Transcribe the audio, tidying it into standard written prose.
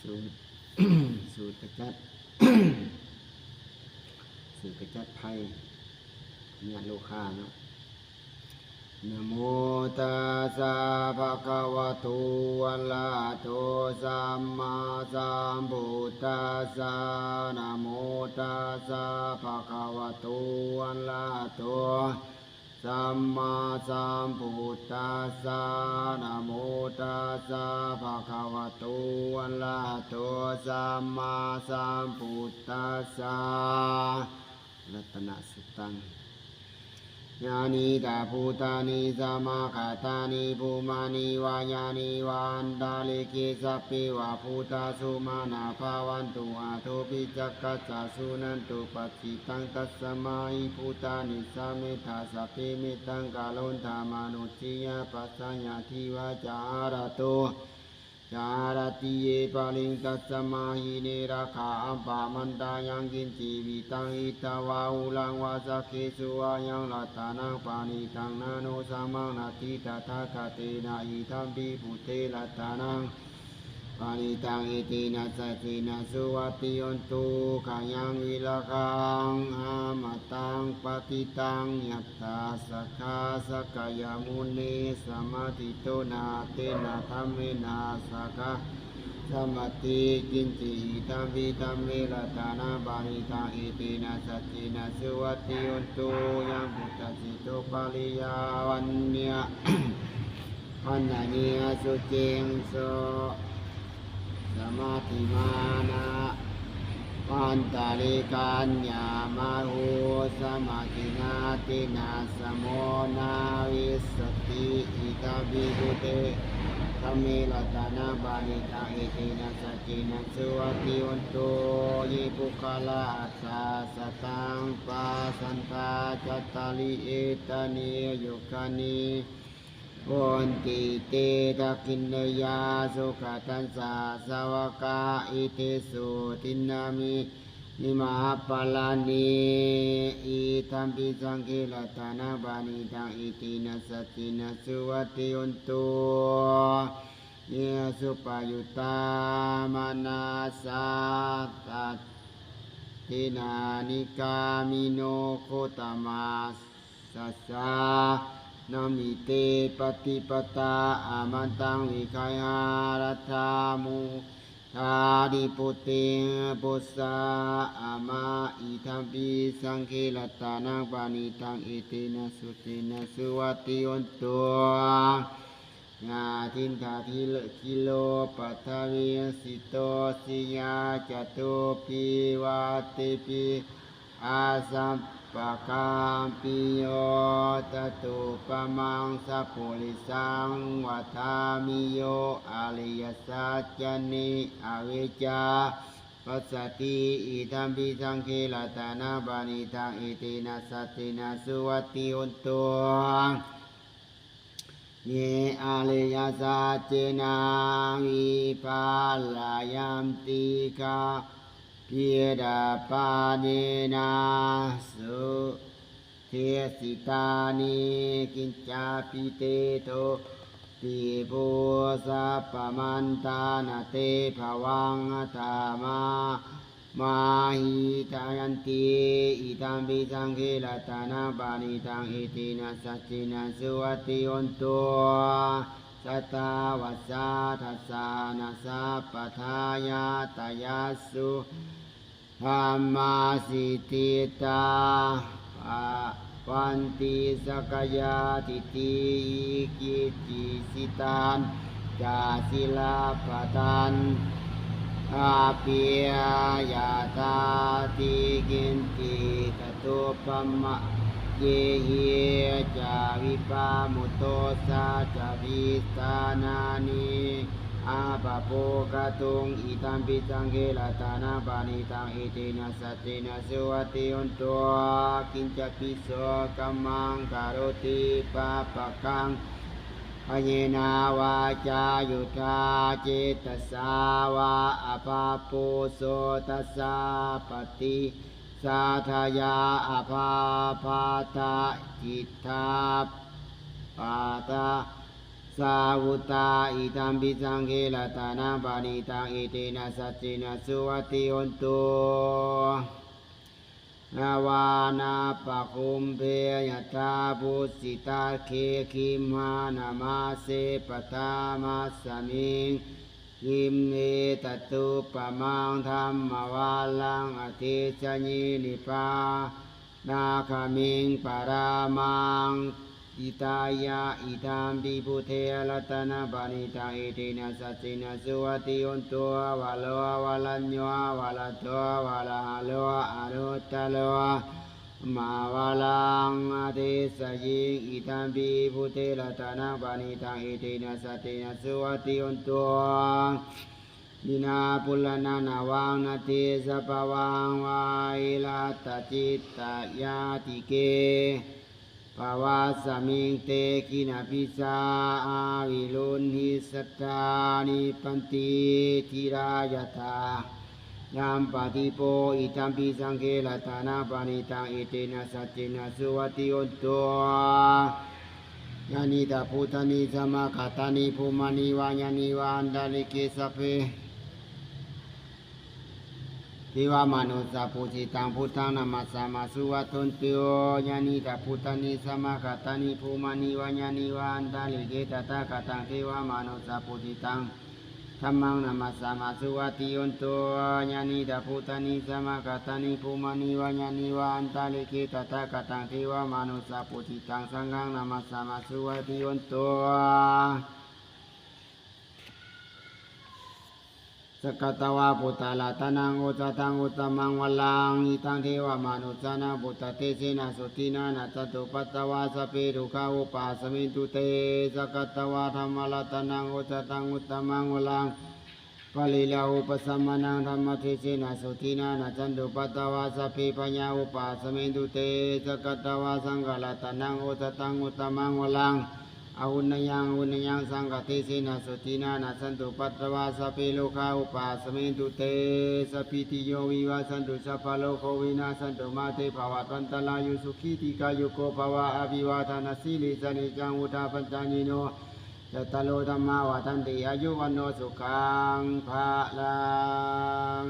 สูตร สูตรกระจัด สูตรกระจัดภัยญาติโลกาเนาะนะโมตัสสะภะคะวะโตอะระหะโตสัมมาสัมพุทธัสสะนะโมตัสสะภะคะวะโตอะระหะโตสัมมาสัมพุทธัสสะนะโมตัสสะภะคะวะโตอะระหะโตสัมมาสัมพุทธัสสะรัตนสุตังญาณิตาภูตานิสัมมาคาตานิภูมานิวายานิวันตาลิกิสัพพิวะภูตาสุมาณาภาวันตุอาโทปิจักกัสสะสุนันตุปัสสิตังตัสสมาหิภูตานิสัมมิทาสัพพิมิตังกาโลนธามานุจิยาปัสสัญญาทิวาจารโตจารติเยปะลิงตัสสมาหิเนราคาอัมปามันตายังกินจีวิตังอิตาวาอุลังวาสักเคสุอายังลัตตานังปานิตังนาโนสัมมังนาทิตถาคเตนะอิทัมปิปุเตลัตตานังปานิตังอิตินัสสะตินัสสุวัติยนตุขายังวิลคังอามตังปฏิตังยัตตาสักขาสักกายมุนีสมาธิโตนาเตนะธัมเมนะสักขะสมาธิกินจิตัมปิตัมเมลัตตานาปานิตังอิตินัสสะตินัสสุวัติยนตุยังพุทธสิโตปาลิยาวันเนียพันนาเนียสุเจงโสสมาธิมานะวันตาลิกัญญามาหุสมาธินาตินาสโมนาวิสติอิตาบิบุเตธัมเมลัตตานาปานิตังอิตินัสสะตินัสสุวัติวันโตยิปุคลาสาสตังปัสสันตาจัตตาลิเอตานิโยคานิวันติเตตะกินเนยาสุขตันสาสาวกาอิเตสุตินามินิมาปาลานีอิตัมปิสังเกลตานาบานิตังอิตินัสสตินัสสุวัติยุนตุเยสุปายุตามานาสัตตัตตินานิกามิโนโคตมาสัสสะนามิเตปฏิปตาอามันตังวิคายารัฐามุทาดิปุติปุสสะอามาอิทัมปิสังเกลตานังปานิตังอิตินัสสุตินัสสุวัติยนตุญาทินทาทิกิโลปัทวิสิโตสิยาจตุปิวัติปิอาสัมปะคามปิโยตตุปะมังสัพพุริสังวัฏามิโยอาริยสัจจนิอวิชชาปัสสติอิทัมปิสังเขลตานาปานิตังอิตินัสสตินัสสุวัติยุนตุเยอาริยสัจเจนะวิปัลลายัมติกาพิดาปาเนนะสุเทสิตานิกินจาปิเตโตปิปุสัพพมันตานาเตภวังธามามาหิทายันติอิตัมปิสังเขลตานาปานิตังอิตินัสสตินัสสุวัติยนตุสัตตาวัสสะทัสสะนะสัพพทายาตยัสสุธัมมาสิติตาวันติสกยาทิติกิจิสิตันจาสิลาภตันอาปิยาตาติกินติตตุปมะเยหิจาวิปามุตโตสาจาวิสานานิอาปะโปกะตุงอิตัมปิสังเขลตานาปานิตังอิตินัสสตินัสสุวัติยุนตุกินจักปิโสกัมมังกะโรติปะปะกังอเยนาวาจายุทธาเจตสาวาอภาปุโสตัสสะปฏิสาทายาอภาภาตาจิตตาปาตาส สาวุตาอิตัมปิสังเกลตานาปานิตังอิเตนะสัจจินะสุวัติโหนตุนาวานาปะคุมเพยตาบุสิตาเคคิมหานามาเสปตามัสสมิงคิมเนตตุปะมังธรรมวาลังอธิจญินิปานาคามิงปารามังอิตายะอิตัมปิพุเทรัตนะปานิตังอิตินะสัจจินะสุวัติโหนตุวะโลวะลัญโยวะวะละโตวะละหะโลอะรุตตะโลมาวะลังอธิสยิงอิตัมปิพุเทรัตนะปานิตังอิตินะสัจจินะสุวัติโหนตุนินาปุลนานาวังนาทิสัพวังวาอิลาตจิตตยาติเกภาวะสมิงเตกินาปิสาอาวิลุนหิสัตตานิปันติทิรายตายามปฏิโปอิตัมปิสังเกลตานาปานิตังอิเตนะสัจจินะสุวัติโหนตุญาณิตาพุทธานิสัมมาคาตานิภูมานิวาญาณิวาอันดาลิเกสัพเพทิวามนุสาปุจิตังพุทธังนามัสสามาสุวัตนติโอญาณิตาพุทธานิสัมมาคาตานิภูมานิวาญาณิวาอันดาลิเกตตาคาตังทิวามนุสาปุจิตังธัมมังนามัสสามาสุวัติโยนโตญาณิตาพุทธานิสัมมาคาตานิภูมานิวาญาณิวาอันดาลิเกตตาคาตังทิวามนุสาปุจิตังสังฆังนามัสสามาสุวัติโยนโตสกัตวาปุตตะลาตนังอุจตังอุตมังวลังอิตังเทวามนุสานาปุตตะเตเสนะสุตินานัตตุปัตตวาสเปรุขาอุปาสมิตุเตสกัตวาธรรมลาตนังอุจตังอุตมังวลังปลิลาอุปสัมมานังธรรมเทเสนะสุตินานัตตุปัตตวาสเปปัญญาอุปาสมิตุเตสกัตวาสังฆลาตนังอุจตังอุตมังวลังอาหุนยังสังฆติสินาสุตินานาสันตุปัตตวาสเปโลคาอุปาสมิตุเตสปิติโยวิวาสันตุสัพพะโลกวินาสันตุมาเตภวัตวันตลายุสุขีติกายุโกภวะอภิวาทนาสิลิสนิจังอุทาปัญจานิโนจัตตโลธรรมาวาทันติอายุวันโนสุขังภะลัง